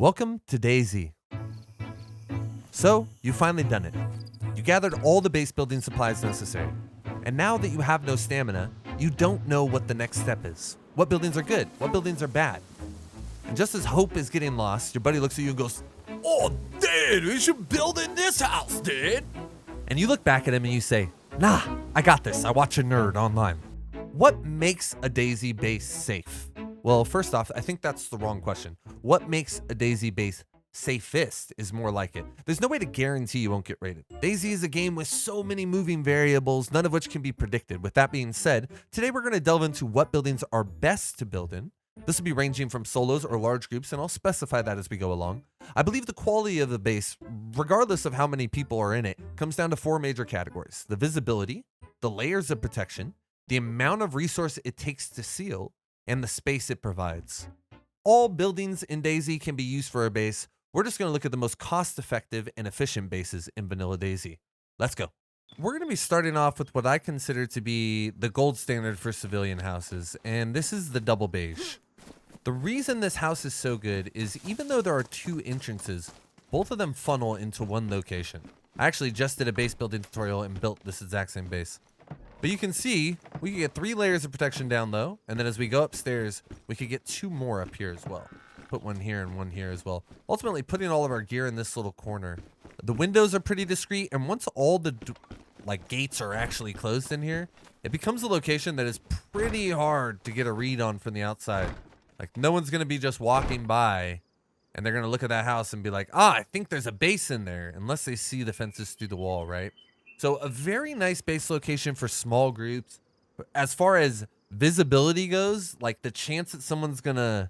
Welcome to DayZ. So, you've finally done it. You gathered all the base building supplies necessary. And now that you have no stamina, you don't know what the next step is. What buildings are good? What buildings are bad? And just as hope is getting lost, your buddy looks at you and goes, "Oh, dude, we should build in this house, dude." And you look back at him and you say, "Nah, I got this. I watch a nerd online." What makes a DayZ base safe? Well, first off, I think that's the wrong question. What makes a DayZ base safest is more like it. There's no way to guarantee you won't get raided. DayZ is a game with so many moving variables, none of which can be predicted. With that being said, today we're going to delve into what buildings are best to build in. This will be ranging from solos or large groups, and I'll specify that as we go along. I believe the quality of the base, regardless of how many people are in it, comes down to four major categories: the visibility, the layers of protection, the amount of resource it takes to seal, and the space it provides. All buildings in DayZ can be used for a base. We're just going to look at the most cost-effective and efficient bases in vanilla DayZ. Let's go. We're going to be starting off with what I consider to be the gold standard for civilian houses, and this is the double beige. The reason this house is so good is even though there are two entrances, both of them funnel into one location. I actually just did a base building tutorial and built this exact same base. But you can see we can get 3 layers of protection down low, and then as we go upstairs, we could get 2 more up here as well. Put one here and one here as well. Ultimately, putting all of our gear in this little corner. The windows are pretty discreet, and once all the gates are actually closed in here, it becomes a location that is pretty hard to get a read on from the outside. Like, no one's gonna be just walking by, and they're gonna look at that house and be like, I think there's a base in there, unless they see the fences through the wall, right? So a very nice base location for small groups. As far as visibility goes, like the chance that someone's gonna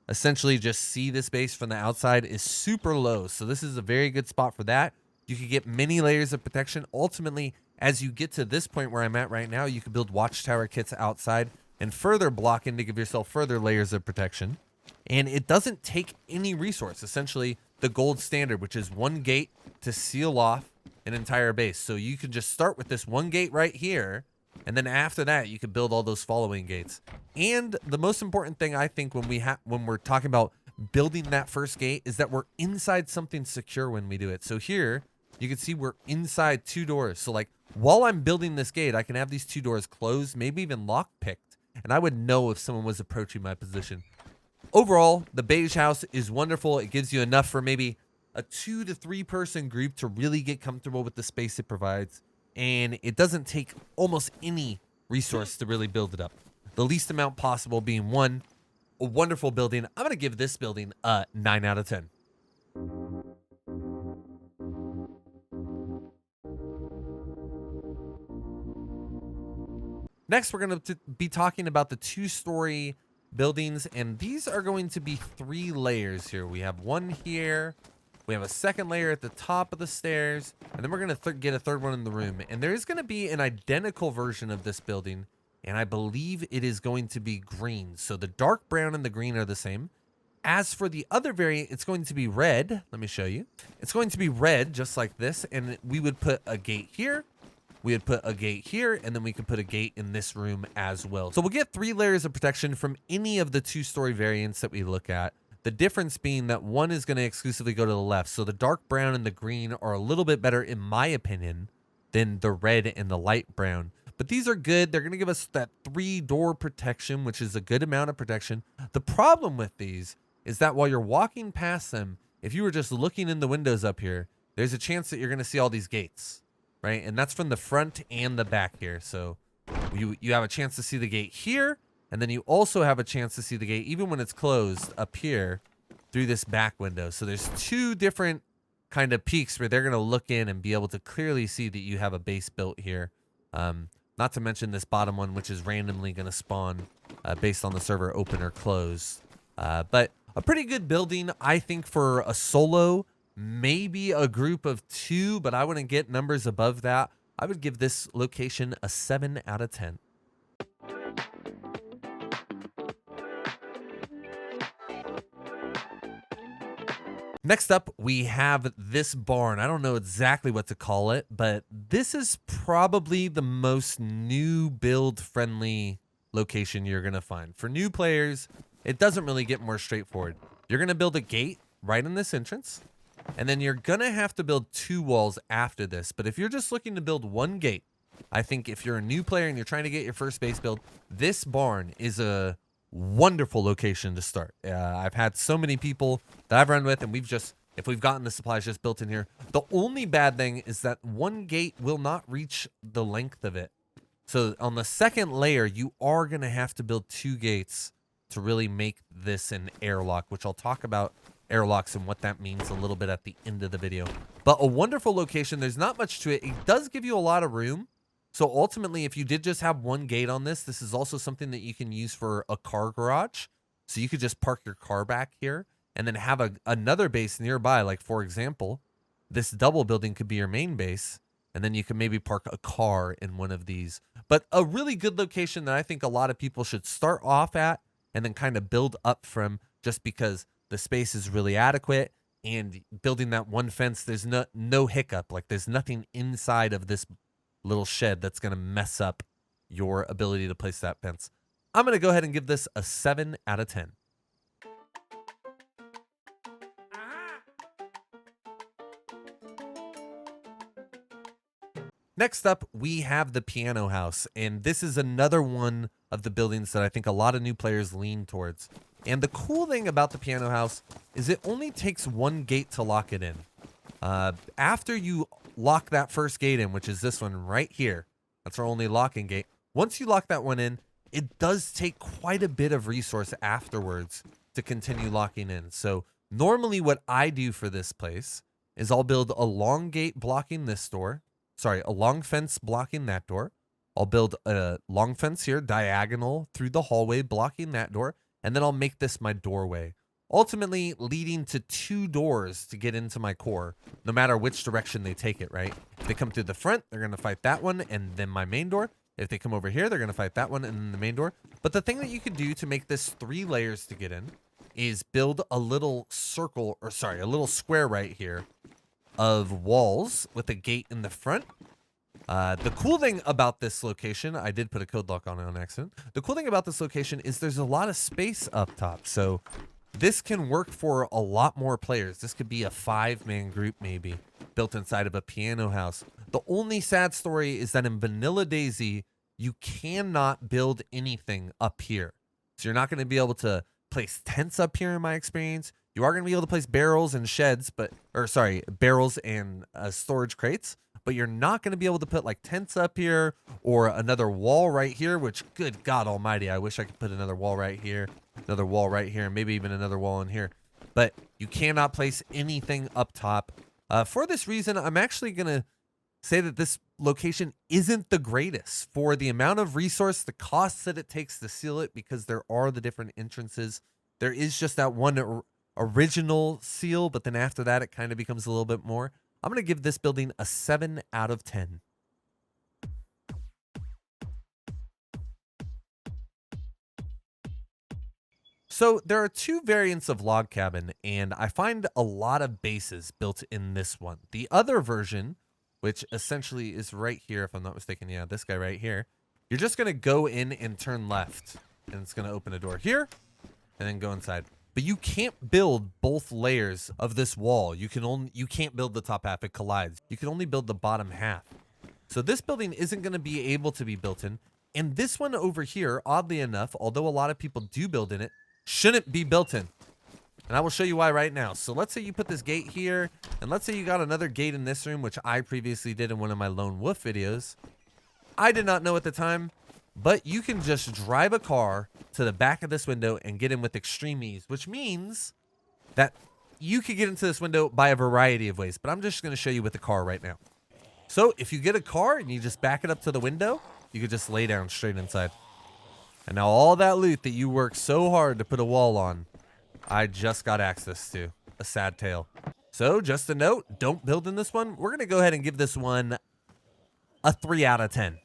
essentially just see this base from the outside is super low. So this is a very good spot for that. You can get many layers of protection. Ultimately, as you get to this point where I'm at right now, you can build watchtower kits outside and further block in to give yourself further layers of protection. And it doesn't take any resource. Essentially, the gold standard, which is 1 gate to seal off an entire base. So you can just start with this 1 gate right here, and then after that you can build all those following gates. And the most important thing I think when we're talking about building that first gate is that we're inside something secure when we do it. So here you can see we're inside 2 doors. So like while I'm building this gate, I can have these 2 doors closed, maybe even lock picked, and I would know if someone was approaching my position. Overall, the beige house is wonderful. It gives you enough for maybe a 2 to 3 person group to really get comfortable with the space it provides. And it doesn't take almost any resource to really build it up. The least amount possible being a wonderful building. I'm going to give this building a 9 out of 10. Next, we're going to be talking about the 2-story buildings, and these are going to be 3 layers here. We have 1 here. We have a 2nd layer at the top of the stairs, and then we're going to get a 3rd one in the room. And there is going to be an identical version of this building, and I believe it is going to be green. So the dark brown and the green are the same. As for the other variant, it's going to be red. Let me show you. It's going to be red, just like this, and we would put a gate here. We would put a gate here, and then we could put a gate in this room as well. So we'll get 3 layers of protection from any of the 2-story variants that we look at. The difference being that one is going to exclusively go to the left. So the dark brown and the green are a little bit better, in my opinion, than the red and the light brown. But these are good. They're going to give us that 3-door protection, which is a good amount of protection. The problem with these is that while you're walking past them, if you were just looking in the windows up here, there's a chance that you're going to see all these gates, right? And that's from the front and the back here. So you have a chance to see the gate here. And then you also have a chance to see the gate, even when it's closed, up here through this back window. So there's 2 different kind of peaks where they're going to look in and be able to clearly see that you have a base built here. Not to mention this bottom one, which is randomly going to spawn based on the server open or closed. But a pretty good building, I think, for a solo, maybe a group of 2, but I wouldn't get numbers above that. I would give this location a 7 out of 10. Next up, we have this barn. I don't know exactly what to call it, but this is probably the most new build friendly location you're going to find. For new players, it doesn't really get more straightforward. You're going to build a gate right in this entrance. And then you're going to have to build 2 walls after this. But if you're just looking to build 1 gate, I think if you're a new player and you're trying to get your first base build, this barn is a wonderful location to start. I've had so many people that I've run with, and if we've gotten the supplies just built in here. The only bad thing is that 1 gate will not reach the length of it. So on the second layer, you are going to have to build 2 gates to really make this an airlock, which I'll talk about airlocks and what that means a little bit at the end of the video. But a wonderful location. There's not much to it. It does give you a lot of room. So ultimately, if you did just have 1 gate on this, this is also something that you can use for a car garage. So you could just park your car back here and then have another base nearby. Like, for example, this double building could be your main base, and then you can maybe park a car in one of these. But a really good location that I think a lot of people should start off at and then kind of build up from, just because the space is really adequate, and building that 1 fence, there's no hiccup. Like, there's nothing inside of this little shed that's going to mess up your ability to place that fence. I'm going to go ahead and give this a 7 out of 10. Next up, we have the piano house, and this is another one of the buildings that I think a lot of new players lean towards. And the cool thing about the piano house is it only takes 1 gate to lock it in. After you lock that first gate in, which is this one right here, that's our only locking gate. Once you lock that one in, it does take quite a bit of resource afterwards to continue locking in. So normally what I do for this place is I'll build a long gate blocking this door. Sorry, a long fence blocking that door. I'll build a long fence here diagonal through the hallway blocking that door. And then I'll make this my doorway, ultimately leading to 2 doors to get into my core, no matter which direction they take it, right? If they come through the front, they're going to fight that one and then my main door. If they come over here, they're going to fight that one and then the main door. But the thing that you could do to make this 3 layers to get in is build a little circle, or sorry, a little square right here of walls with a gate in the front. The cool thing about this location, I did put a code lock on it on accident. The cool thing about this location is there's a lot of space up top. So this can work for a lot more players. This could be a 5-man group maybe built inside of a piano house. The only sad story is that in vanilla DayZ, you cannot build anything up here. So you're not going to be able to place tents up here in my experience. You are going to be able to place barrels and sheds, barrels and storage crates. But you're not going to be able to put like tents up here or another wall right here, which, good God almighty, I wish I could put another wall right here, another wall right here, and maybe even another wall in here. But you cannot place anything up top. For this reason, I'm actually going to say that this location isn't the greatest for the amount of resource, the costs that it takes to seal it, because there are the different entrances. There is just that one original seal, but then after that, it kind of becomes a little bit more. I'm going to give this building a 7 out of 10. So there are 2 variants of log cabin, and I find a lot of bases built in this one. The other version, which essentially is right here, if I'm not mistaken, yeah, this guy right here, you're just going to go in and turn left, and it's going to open a door here, and then go inside. But you can't build both layers of this wall. You can't build the top half, it collides. You can only build the bottom half. So this building isn't going to be able to be built in. And this one over here, oddly enough, although a lot of people do build in it, shouldn't be built in. And I will show you why right now. So let's say you put this gate here, and let's say you got another gate in this room, which I previously did in one of my Lone Wolf videos. I did not know at the time, but you can just drive a car to the back of this window and get in with extreme ease, which means that you could get into this window by a variety of ways, but I'm just going to show you with the car right now. So if you get a car and you just back it up to the window, you could just lay down straight inside. And now all that loot that you worked so hard to put a wall on, I just got access to. A sad tale. So just a note, don't build in this one. We're going to go ahead and give this one a 3 out of 10.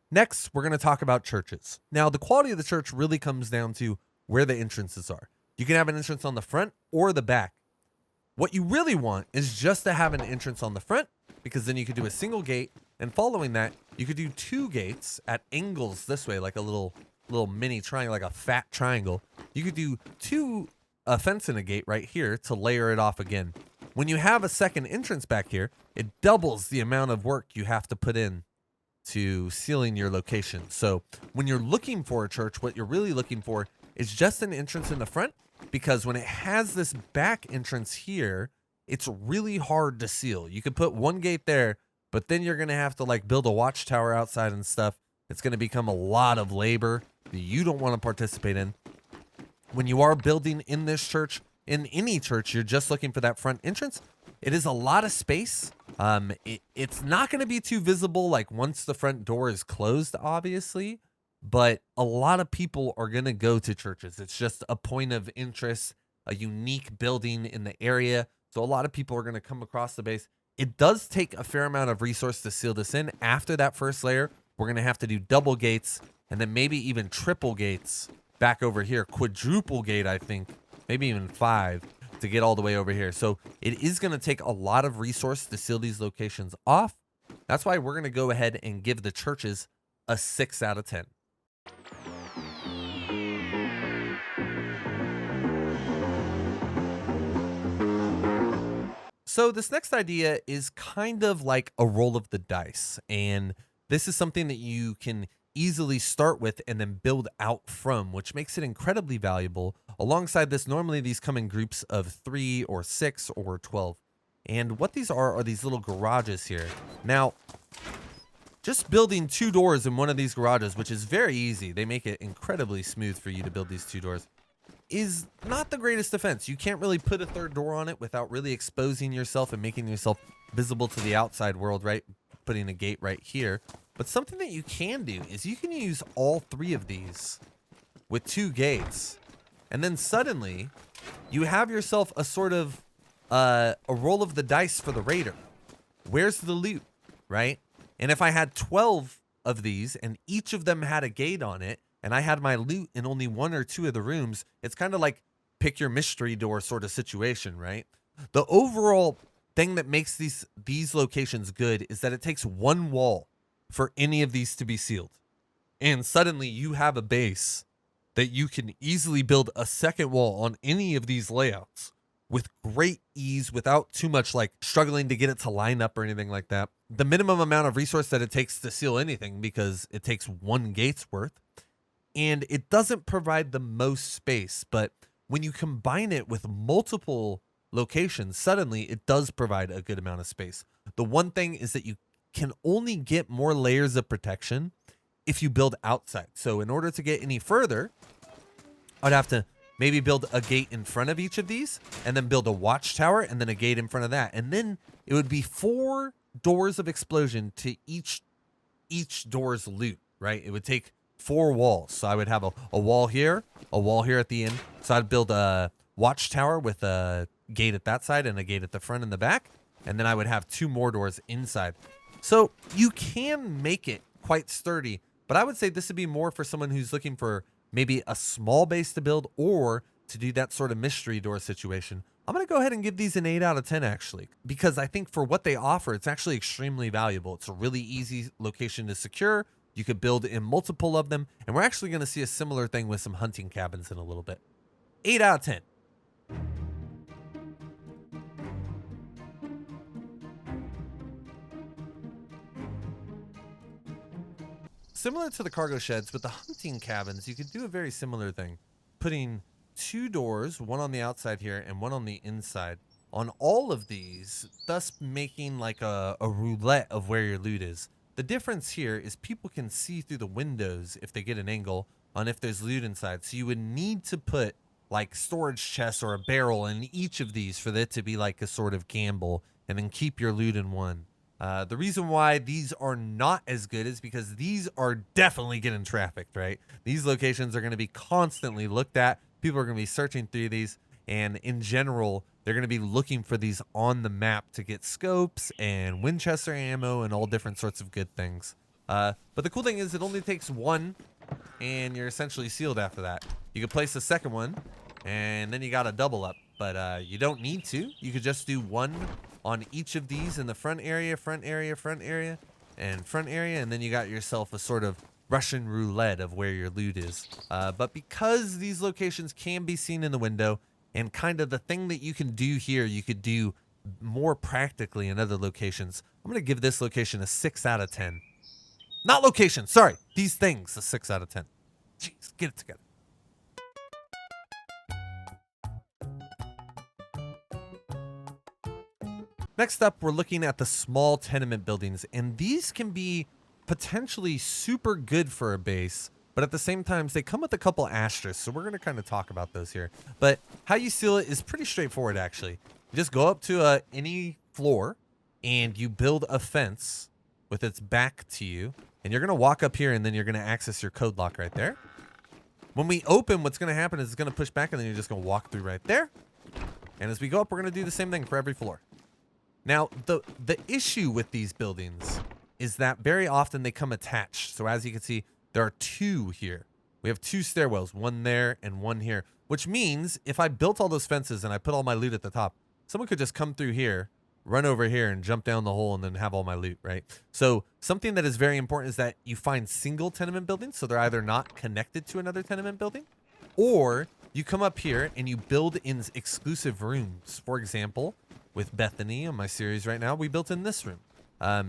Next, we're going to talk about churches. Now, the quality of the church really comes down to where the entrances are. You can have an entrance on the front or the back. What you really want is just to have an entrance on the front, because then you could do a single gate And following that, you could do 2 gates at angles this way, like a little mini triangle, like a fat triangle. You could do 2 a fence and a gate right here to layer it off again. When you have a second entrance back here, it doubles the amount of work you have to put in to sealing your location. So when you're looking for a church, what you're really looking for is just an entrance in the front, because when it has this back entrance here, it's really hard to seal. You could put 1 gate there, but then you're going to have to like build a watchtower outside and stuff. It's going to become a lot of labor that you don't want to participate in. When you are building in this church, in any church, you're just looking for that front entrance. It is a lot of space. It's not going to be too visible like once the front door is closed, obviously, but a lot of people are going to go to churches. It's just a point of interest, a unique building in the area. So a lot of people are going to come across the base. It does take a fair amount of resource to seal this in. After that first layer, we're going to have to do double gates and then maybe even triple gates back over here. Quadruple gate, I think, maybe even 5 to get all the way over here. So it is going to take a lot of resource to seal these locations off. That's why we're going to go ahead and give the churches a 6 out of 10. So this next idea is kind of like a roll of the dice, and this is something that you can easily start with and then build out from, which makes it incredibly valuable. Alongside this, normally these come in groups of 3 or 6 or 12. And what these are these little garages here. Now, just building 2 doors in one of these garages, which is very easy, they make it incredibly smooth for you to build these 2 doors, is not the greatest defense. You can't really put a 3rd door on it without really exposing yourself and making yourself visible to the outside world, right? Putting a gate right here. But something that you can do is you can use all 3 of these with 2 gates. And then suddenly you have yourself a sort of a roll of the dice for the raider. Where's the loot, right? And if I had 12 of these and each of them had a gate on it, and I had my loot in only 1 or 2 of the rooms, it's kind of like pick your mystery door sort of situation, right? The overall thing that makes these locations good is that it takes 1 wall for any of these to be sealed. And suddenly you have a base that you can easily build a 2nd wall on any of these layouts with great ease without too much like struggling to get it to line up or anything like that. The minimum amount of resource that it takes to seal anything, because it takes 1 gate's worth, and it doesn't provide the most space, but when you combine it with multiple locations, suddenly it does provide a good amount of space. The one thing is that you can only get more layers of protection if you build outside. So in order to get any further, I'd have to maybe build a gate in front of each of these and then build a watchtower and then a gate in front of that. And then it would be 4 doors of explosion to each door's loot, right? It would take 4 walls. So I would have a wall here at the end. So I'd build a watchtower with a gate at that side and a gate at the front and the back. And then I would have 2 more doors inside. So you can make it quite sturdy, but I would say this would be more for someone who's looking for maybe a small base to build or to do that sort of mystery door situation. I'm going to go ahead and give these an 8 out of 10 actually, because I think for what they offer, it's actually extremely valuable. It's a really easy location to secure. You could build in multiple of them, and we're actually going to see a similar thing with some hunting cabins in a little bit. 8 out of 10. Similar to the cargo sheds, with the hunting cabins, you could do a very similar thing. Putting 2 doors, one on the outside here and one on the inside, on all of these, thus making like a roulette of where your loot is. The difference here is people can see through the windows if they get an angle on if there's loot inside. So you would need to put like storage chests or a barrel in each of these for it to be like a sort of gamble, and then keep your loot in one. The reason why these are not as good is because these are definitely getting trafficked, right? These locations are going to be constantly looked at. People are going to be searching through these, and in general, they're going to be looking for these on the map to get scopes and Winchester ammo and all different sorts of good things. But the cool thing is it only takes 1, and you're essentially sealed after that. You could place a 2nd one, and then you got a double up, but you don't need to. You could just do 1 on each of these in the front area, and front area, and then you got yourself a sort of Russian roulette of where your loot is. But because these locations can be seen in the window, and kind of the thing that you can do here, you could do more practically in other locations. I'm going to give this location a 6 out of 10. Not location, sorry. These things, a 6 out of 10. Jeez, get it together. Next up, we're looking at the small tenement buildings, and these can be potentially super good for a base, but at the same time, they come with a couple asterisks, so we're going to kind of talk about those here. But how you seal it is pretty straightforward, actually. You just go up to any floor, and you build a fence with its back to you, and you're going to walk up here, and then you're going to access your code lock right there. When we open, what's going to happen is it's going to push back, and then you're just going to walk through right there. And as we go up, we're going to do the same thing for every floor. Now, the issue with these buildings is that very often they come attached. So as you can see, there are 2 here. We have 2 stairwells, one there and one here, which means if I built all those fences and I put all my loot at the top, someone could just come through here, run over here and jump down the hole and then have all my loot, right? So something that is very important is that you find single tenement buildings. So they're either not connected to another tenement building, or you come up here and you build in exclusive rooms. For example, with Bethany on my series right now, we built in this room.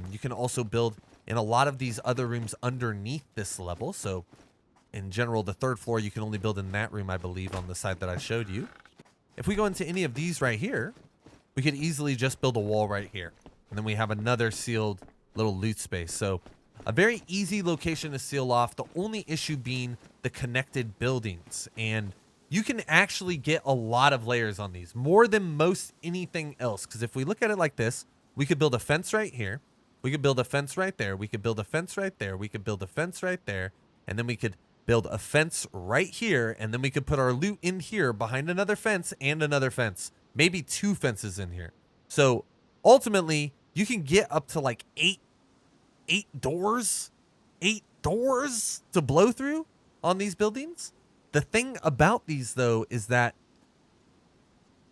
You can also build in a lot of these other rooms underneath this level. So in general, the 3rd floor, you can only build in that room, I believe, on the side that I showed you. If we go into any of these right here, we could easily just build a wall right here. And then we have another sealed little loot space. So a very easy location to seal off. The only issue being the connected buildings. And you can actually get a lot of layers on these, more than most anything else. Because if we look at it like this, we could build a fence right here. We could build a fence right there. We could build a fence right there. We could build a fence right there. And then we could build a fence right here. And then we could put our loot in here behind another fence and another fence. Maybe 2 fences in here. So ultimately, you can get up to like 8 doors to blow through on these buildings. The thing about these, though, is that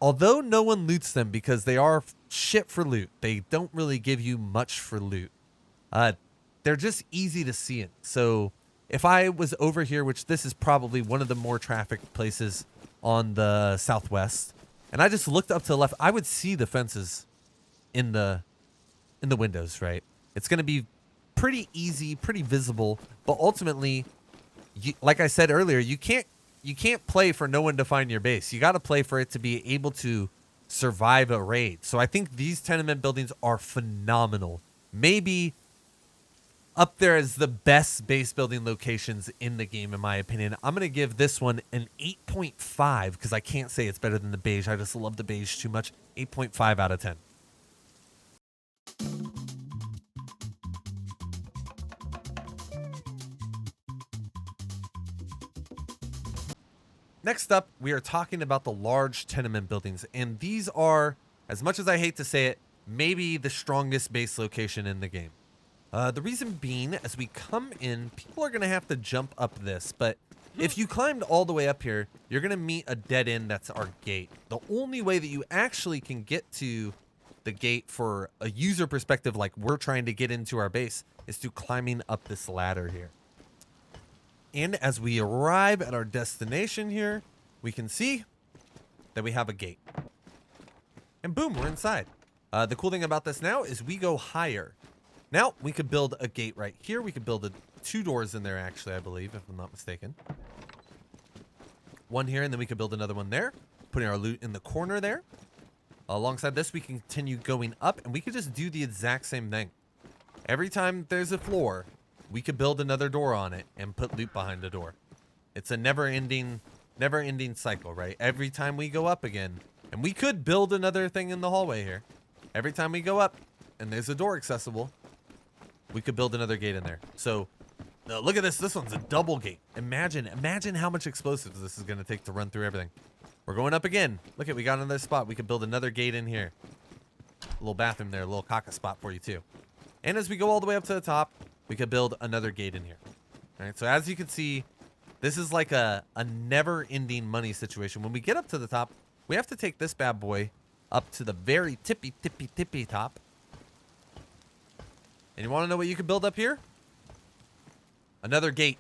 although no one loots them because they are shit for loot, they don't really give you much for loot. They're just easy to see in. So if I was over here, which this is probably one of the more trafficked places on the southwest, and I just looked up to the left, I would see the fences in the windows, right? It's going to be pretty easy, pretty visible, but ultimately, like I said earlier, you can't play for no one to find your base. You got to play for it to be able to survive a raid. So I think these tenement buildings are phenomenal. Maybe up there as the best base building locations in the game, in my opinion. I'm going to give this one an 8.5 because I can't say it's better than the beige. I just love the beige too much. 8.5 out of 10. Next up, we are talking about the large tenement buildings, and these are, as much as I hate to say it, maybe the strongest base location in the game. The reason being, as we come in, people are going to have to jump up this, but if you climbed all the way up here, you're going to meet a dead end that's our gate. The only way that you actually can get to the gate for a user perspective, like we're trying to get into our base, is through climbing up this ladder here. And as we arrive at our destination here, we can see that we have a gate. And boom, we're inside. The cool thing about this now is we go higher. Now, we could build a gate right here. We could build 2 doors in there, actually, I believe, if I'm not mistaken. One here, and then we could build another one there, putting our loot in the corner there. Alongside this, we can continue going up, and we could just do the exact same thing. Every time there's a floor, we could build another door on it and put loot behind the door. It's a never-ending cycle, right? Every time we go up again, and we could build another thing in the hallway here. Every time we go up, and there's a door accessible, we could build another gate in there. So, look at this. This one's a double gate. Imagine how much explosives this is going to take to run through everything. We're going up again. Look at, we got another spot. We could build another gate in here. A little bathroom there, a little caca spot for you too. And as we go all the way up to the top, we could build another gate in here. All right, so as you can see, this is like a never-ending money situation. When we get up to the top, we have to take this bad boy up to the very tippy top. And you want to know what you can build up here? Another gate.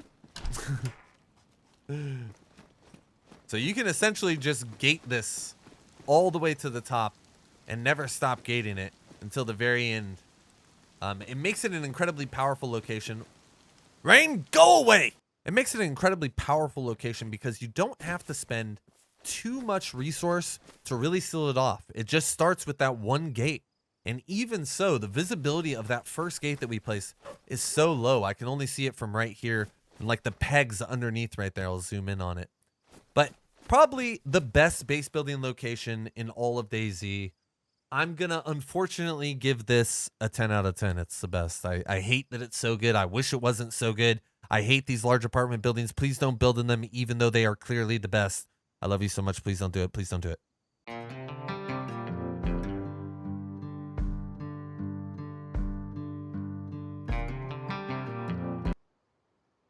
So you can essentially just gate this all the way to the top and never stop gating it until the very end. It makes it an incredibly powerful location. Rain, go away! It makes it an incredibly powerful location because you don't have to spend too much resource to really seal it off. It just starts with that one gate. And even so, the visibility of that first gate that we placed is so low. I can only see it from right here and like the pegs underneath right there. I'll zoom in on it. But probably the best base building location in all of DayZ. I'm going to unfortunately give this a 10 out of 10. It's the best. I hate that it's so good. I wish it wasn't so good. I hate these large apartment buildings. Please don't build in them, even though they are clearly the best. I love you so much. Please don't do it. Please don't do it.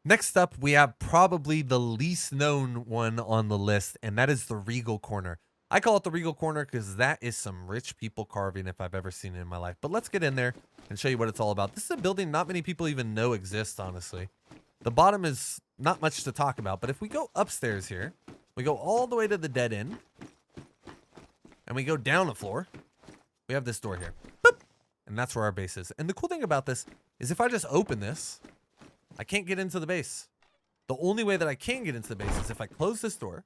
Next up, we have probably the least known one on the list, and that is the Regal Corner. I call it the Regal Corner because that is some rich people carving if I've ever seen it in my life. But let's get in there and show you what it's all about. This is a building not many people even know exists, honestly. The bottom is not much to talk about, but if we go upstairs here, we go all the way to the dead end, and we go down a floor, we have this door here. Boop! And that's where our base is. And the cool thing about this is if I just open this, I can't get into the base. The only way that I can get into the base is if I close this door,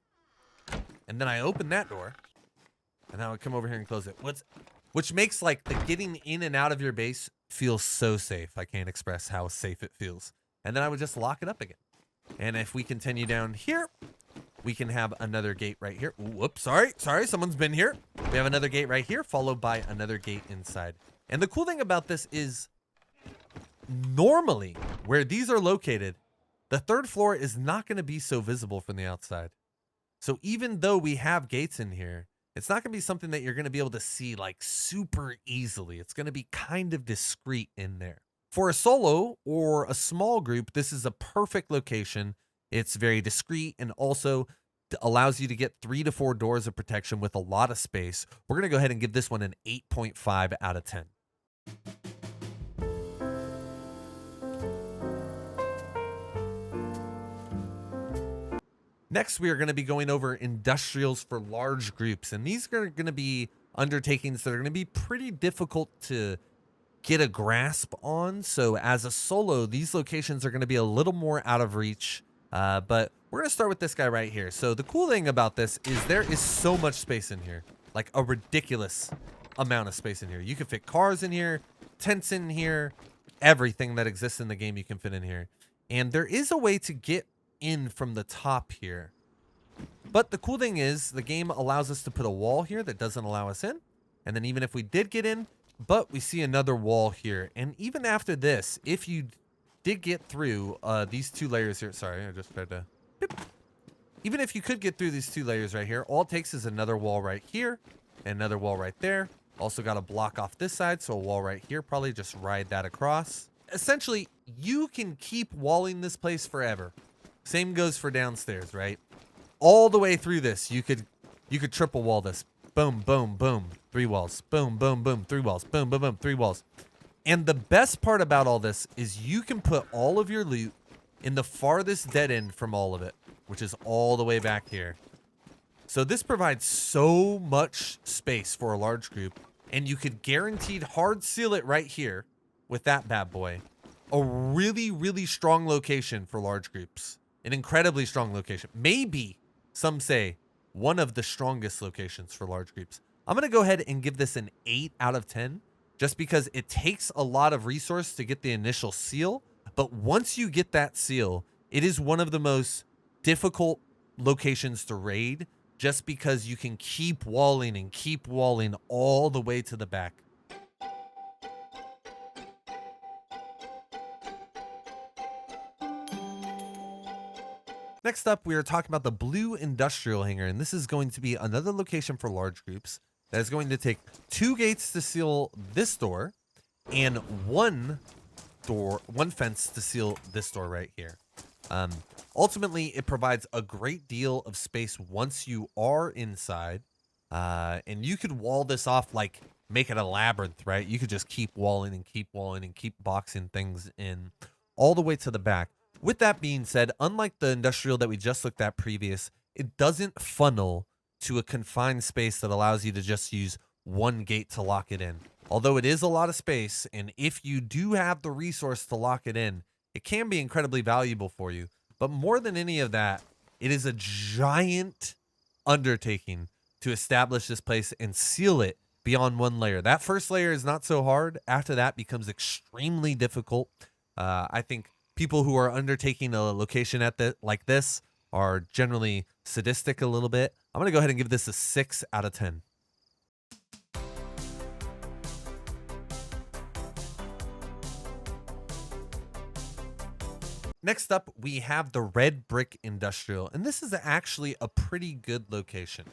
and then I open that door, and now I come over here and close it. Which makes like the getting in and out of your base feel so safe. I can't express how safe it feels. And then I would just lock it up again. And if we continue down here, we can have another gate right here. Ooh, whoops, sorry, someone's been here. We have another gate right here, followed by another gate inside. And the cool thing about this is normally where these are located, the third floor is not going to be so visible from the outside. So even though we have gates in here, it's not going to be something that you're going to be able to see like super easily. It's going to be kind of discreet in there. For a solo or a small group, this is a perfect location. It's very discreet and also allows you to get 3 to 4 doors of protection with a lot of space. We're going to go ahead and give this one an 8.5 out of 10. Next, we are going to be going over industrials for large groups, and these are going to be undertakings that are going to be pretty difficult to get a grasp on. So as a solo, these locations are going to be a little more out of reach, but we're going to start with this guy right here. So the cool thing about this is there is so much space in here, like a ridiculous amount of space in here. You can fit cars in here, tents in here, everything that exists in the game you can fit in here. And there is a way to get in from the top here. But the cool thing is the game allows us to put a wall here that doesn't allow us in. And then even if we did get in, but we see another wall here. And even after this, if you did get through these 2 layers here, sorry, I just tried to, beep. Even if you could get through these 2 layers right here, all it takes is another wall right here and another wall right there. Also got a block off this side, so a wall right here, probably just ride that across. Essentially, you can keep walling this place forever. Same goes for downstairs, right? All the way through this, you could triple wall this. Boom, boom, boom, 3 walls. Boom, boom, boom, 3 walls. Boom, boom, boom, 3 walls. And the best part about all this is you can put all of your loot in the farthest dead end from all of it, which is all the way back here. So this provides so much space for a large group, and you could guaranteed hard seal it right here with that bad boy. A really, really strong location for large groups. An incredibly strong location. Maybe, some say, one of the strongest locations for large groups. I'm going to go ahead and give this an 8 out of 10 just because it takes a lot of resource to get the initial seal. But once you get that seal, it is one of the most difficult locations to raid just because you can keep walling and keep walling all the way to the back. Next up, we are talking about the blue industrial hangar, and this is going to be another location for large groups that is going to take 2 gates to seal this door and one fence to seal this door right here. Ultimately, it provides a great deal of space once you are inside, and you could wall this off like make it a labyrinth, right? You could just keep walling and keep walling and keep boxing things in all the way to the back. With that being said, unlike the industrial that we just looked at previous, it doesn't funnel to a confined space that allows you to just use one gate to lock it in. Although it is a lot of space, and if you do have the resource to lock it in, it can be incredibly valuable for you. But more than any of that, it is a giant undertaking to establish this place and seal it beyond one layer. That first layer is not so hard. After that becomes extremely difficult. I think people who are undertaking a location like this are generally sadistic a little bit. I'm going to go ahead and give this a 6 out of 10. Next up, we have the Red Brick Industrial, and this is actually a pretty good location.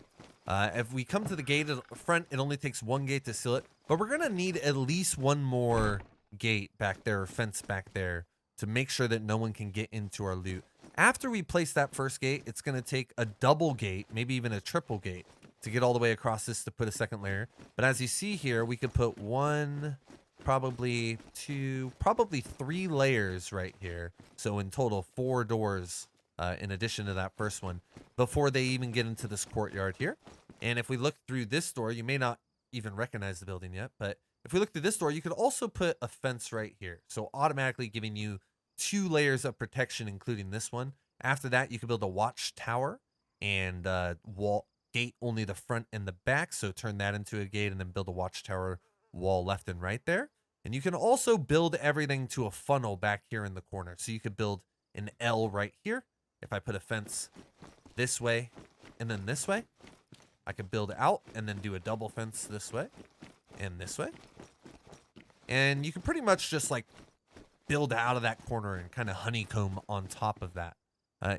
If we come to the gate at the front, it only takes one gate to seal it, but we're going to need at least one more gate back there, or fence back there, to make sure that no one can get into our loot. After we place that first gate, it's going to take a double gate, maybe even a triple gate, to get all the way across this to put a second layer. But as you see here, we could put one, probably two, probably 3 layers right here. So in total, 4 doors in addition to that first one before they even get into this courtyard here. And if we look through this door, you may not even recognize the building yet, but if we look through this door, you could also put a fence right here. So automatically giving you 2 layers of protection, including this one. After that, you can build a watchtower and wall gate only the front and the back. So turn that into a gate and then build a watchtower wall left and right there. And you can also build everything to a funnel back here in the corner. So you could build an L right here. If I put a fence this way and then this way, I could build out and then do a double fence this way and this way. And you can pretty much just like build out of that corner and kind of honeycomb on top of that.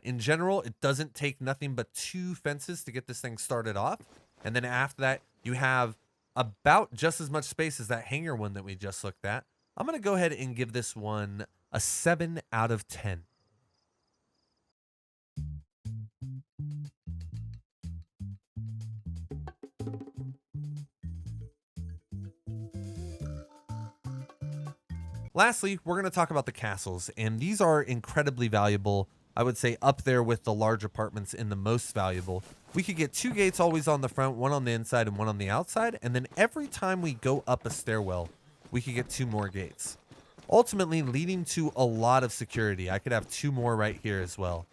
In general, it doesn't take nothing but 2 fences to get this thing started off. And then after that, you have about just as much space as that hangar one that we just looked at. I'm going to go ahead and give this one a 7 out of 10. Lastly, we're going to talk about the castles, and these are incredibly valuable. I would say up there with the large apartments in the most valuable. We could get 2 gates always on the front, one on the inside and one on the outside, and then every time we go up a stairwell, we could get 2 more gates. Ultimately leading to a lot of security. I could have 2 more right here as well.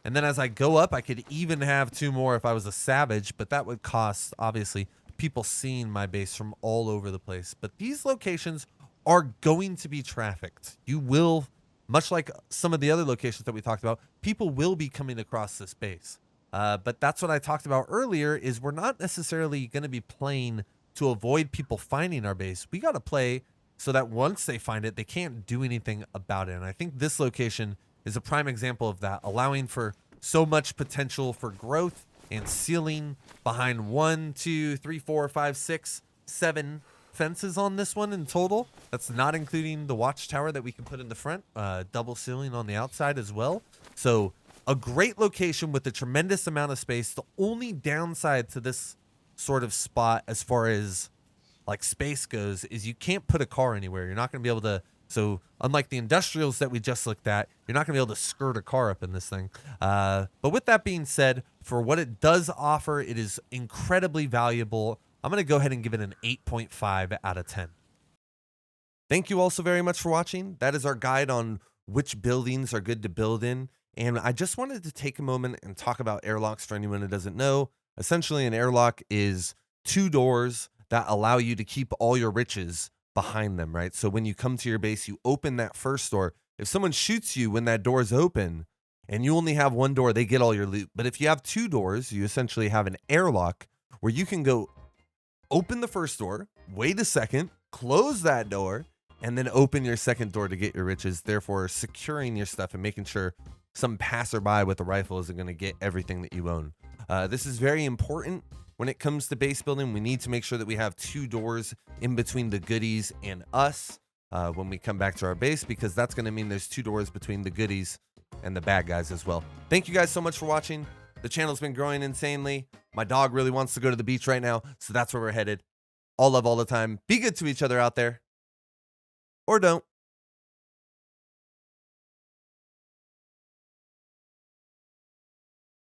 And then as I go up, I could even have 2 more if I was a savage, but that would cost, obviously, people seeing my base from all over the place. But these locations are going to be trafficked. You will, much like some of the other locations that we talked about, people will be coming across this base. But that's what I talked about earlier, is we're not necessarily going to be playing to avoid people finding our base. We got to play so that once they find it, they can't do anything about it. And I think this location is a prime example of that, allowing for so much potential for growth and sealing behind 1, 2, 3, 4, 5, 6, 7 fences on this one in total. That's not including the watchtower that we can put in the front, double ceiling on the outside as well. So a great location with a tremendous amount of space. The only downside to this sort of spot as far as like space goes is you can't put a car anywhere. You're not going to be able to. So unlike the industrials that we just looked at, you're not going to be able to skirt a car up in this thing. But with that being said, for what it does offer, it is incredibly valuable. I'm going to go ahead and give it an 8.5 out of 10. Thank you all so very much for watching. That is our guide on which buildings are good to build in. And I just wanted to take a moment and talk about airlocks for anyone who doesn't know. Essentially, an airlock is 2 doors that allow you to keep all your riches behind them, right? So when you come to your base, you open that first door. If someone shoots you when that door is open and you only have 1 door, they get all your loot. But if you have 2 doors, you essentially have an airlock where you can go open the first door, wait a second, close that door, and then open your second door to get your riches, therefore securing your stuff and making sure some passerby with a rifle isn't going to get everything that you own. This is very important when it comes to base building. We need to make sure that we have 2 doors in between the goodies and us when we come back to our base, because that's going to mean there's 2 doors between the goodies and the bad guys as well. Thank you guys so much for watching. The channel's been growing insanely. My dog really wants to go to the beach right now, so that's where we're headed. all love all the time. Be good to each other out there. Or don't.